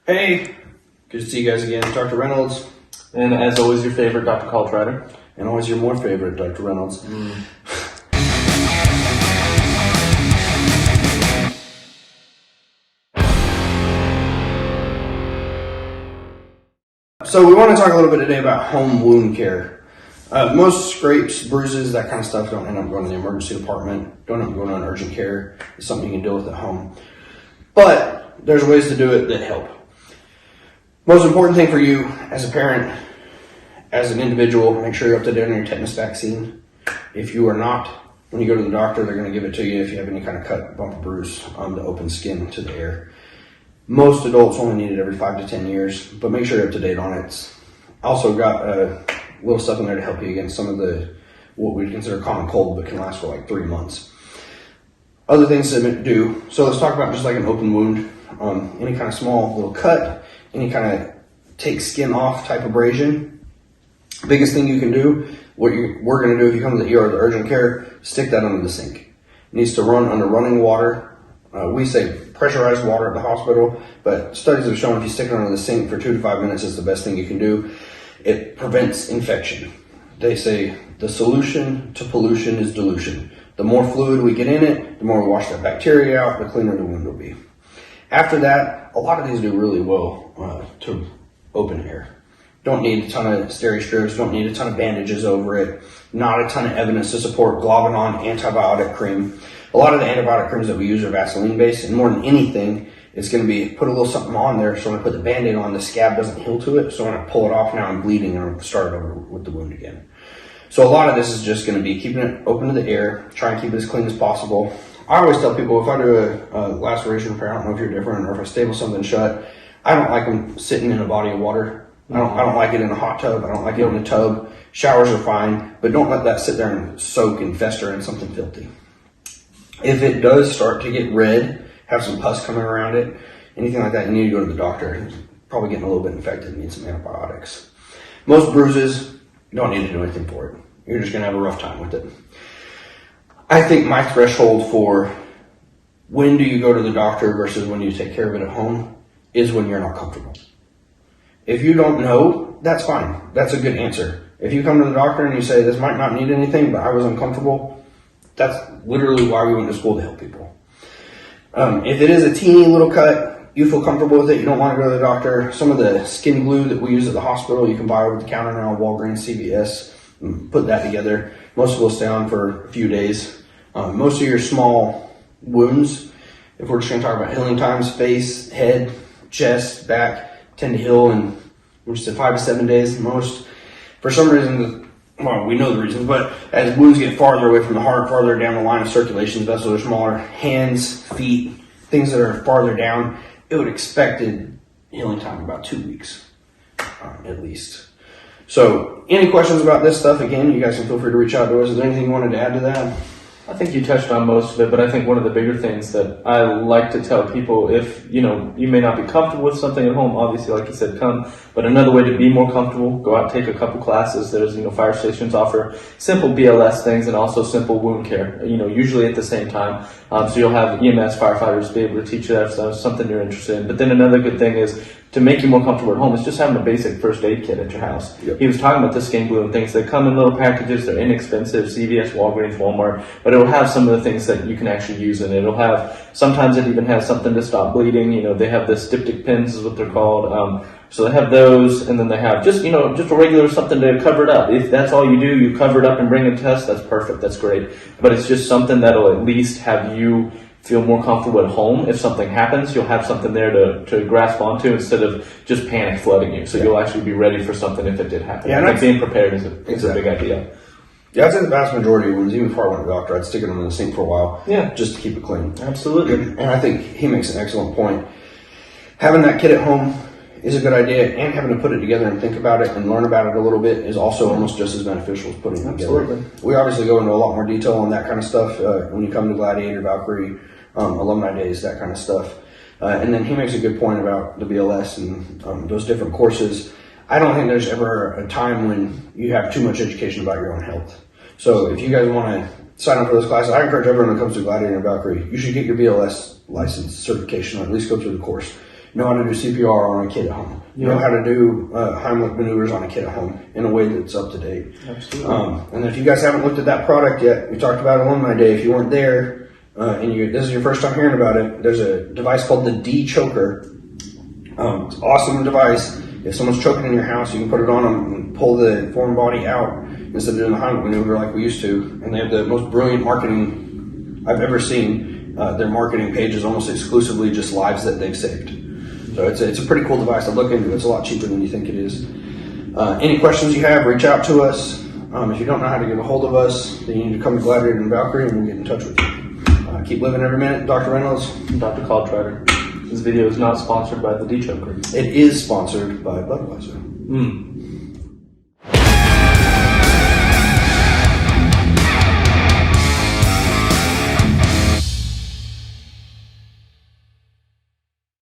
Hey, good to see you guys again. Dr. Reynolds. And as always, your favorite Dr. Coltrider. And always your more favorite, Dr. Reynolds. So we want to talk a little bit today about home wound care. Most scrapes, bruises, that kind of stuff don't end up going to the emergency department, don't end up going on urgent care. It's something you can deal with at home. But there's ways to do it that help. Most important thing for you as a parent, as an individual, make sure you're up to date on your tetanus vaccine. If you are not, when you go to the doctor, they're going to give it to you if you have any kind of cut, bump, or bruise on the open skin to the air. Most adults only need it every 5 to 10 years, but make sure you're up to date on it. It's also got a little stuff in there to help you against some of the, what we consider common cold, but can last for like 3 months. Other things to do, so let's talk about just like an open wound, any kind of small little cut, any kind of take skin off type abrasion. Biggest thing you can do, what we're going to do if you come to the ER or the urgent care, stick that under the sink. It needs to run under running water. We say pressurized water at the hospital, but studies have shown if you stick it under the sink for 2 to 5 minutes is the best thing you can do. It prevents infection. They say the solution to pollution is dilution. The more fluid we get in it, the more we wash that bacteria out, the cleaner the wound will be. After that, a lot of these do really well to open air. Don't need a ton of steri strips, don't need a ton of bandages over it, not a ton of evidence to support Glavinon antibiotic cream. A lot of the antibiotic creams that we use are Vaseline based, and more than anything, it's going to be put a little something on there so when I put the band-aid on, the scab doesn't heal to it. So when I pull it off, now I'm bleeding and I'm starting over with the wound again. So a lot of this is just going to be keeping it open to the air, try and keep it as clean as possible. I always tell people if I do a laceration repair, I don't know if you're different, or if I staple something shut, I don't like them sitting in a body of water. I don't like it in a hot tub. I don't like it in a tub. Showers are fine, but don't let that sit there and soak and fester in something filthy. If it does start to get red, have some pus coming around it, anything like that, you need to go to the doctor. It's probably getting a little bit infected, need some antibiotics. Most bruises, you don't need to do anything for it. You're just going to have a rough time with it. I think my threshold for when do you go to the doctor versus when you take care of it at home is when you're not comfortable. If you don't know, that's fine. That's a good answer. If you come to the doctor and you say, this might not need anything, but I was uncomfortable, that's literally why we went to school to help people. If it is a teeny little cut, you feel comfortable with it, you don't want to go to the doctor, some of the skin glue that we use at the hospital, you can buy over the counter now, Walgreens, CVS, put that together. Most will stay on for a few days. Most of your small wounds, if we're just going to talk about healing times, face, head, chest, back, tend to heal in, we just said 5 to 7 days most. For some reason, well, we know the reasons, but as wounds get farther away from the heart, farther down the line of circulation, vessels are smaller, hands, feet, things that are farther down, it would expected healing time about 2 weeks, at least. So, any questions about this stuff? Again, you guys can feel free to reach out to us. Is there anything you wanted to add to that? I think you touched on most of it, but I think one of the bigger things that I like to tell people, if, you may not be comfortable with something at home, obviously, like you said, come. But another way to be more comfortable, go out and take a couple classes. There's, fire stations offer simple BLS things and also simple wound care, usually at the same time. So you'll have EMS firefighters be able to teach you that if that's something you're interested in. But then another good thing is, to make you more comfortable at home, is just having a basic first aid kit at your house. Yep. He was talking about the skin glue and things. They come in little packages. They're inexpensive, CVS, Walgreens, Walmart, but it'll have some of the things that you can actually use in it. It'll have, sometimes it even has something to stop bleeding. They have the styptic pins is what they're called. So they have those, and then they have just a regular something to cover it up. If that's all you do, you cover it up and bring it to us, that's perfect, that's great. But it's just something that'll at least have you feel more comfortable at home. If something happens, you'll have something there to grasp onto instead of just panic flooding you. So you'll actually be ready for something if it did happen. Yeah, and being prepared is a big idea. Yeah, I'd say the vast majority of wounds, even before I went to the doctor, I'd stick them in the sink for a while. Yeah. Just to keep it clean. Absolutely. And I think he makes an excellent point. Having that kit at home is a good idea, and having to put it together and think about it and learn about it a little bit is also almost just as beneficial as putting it together. We obviously go into a lot more detail on that kind of stuff when you come to Gladiator, Valkyrie, alumni days, that kind of stuff. And then he makes a good point about the BLS and those different courses. I don't think there's ever a time when you have too much education about your own health. So if you guys want to sign up for those classes, I encourage everyone who comes to Gladiator and Valkyrie, you should get your BLS license certification, or at least go through the course. know how to do CPR on a kid at home, know how to do Heimlich maneuvers on a kid at home in a way that's up to date. Absolutely. And if you guys haven't looked at that product yet, we talked about Alumni Day. If you weren't there and this is your first time hearing about it, there's a device called the D Choker. It's an awesome device. If someone's choking in your house, you can put it on them and pull the foreign body out instead of doing the Heimlich maneuver like we used to. And they have the most brilliant marketing I've ever seen. Their marketing page is almost exclusively just lives that they've saved. So it's a pretty cool device to look into. It's a lot cheaper than you think it is. Any questions you have, reach out to us. If you don't know how to get a hold of us, then you need to come to Gladiator and Valkyrie and we'll get in touch with you. Keep living every minute. Dr. Reynolds. Dr. Calltrider. This video is not sponsored by the D Choker. It is sponsored by Budweiser.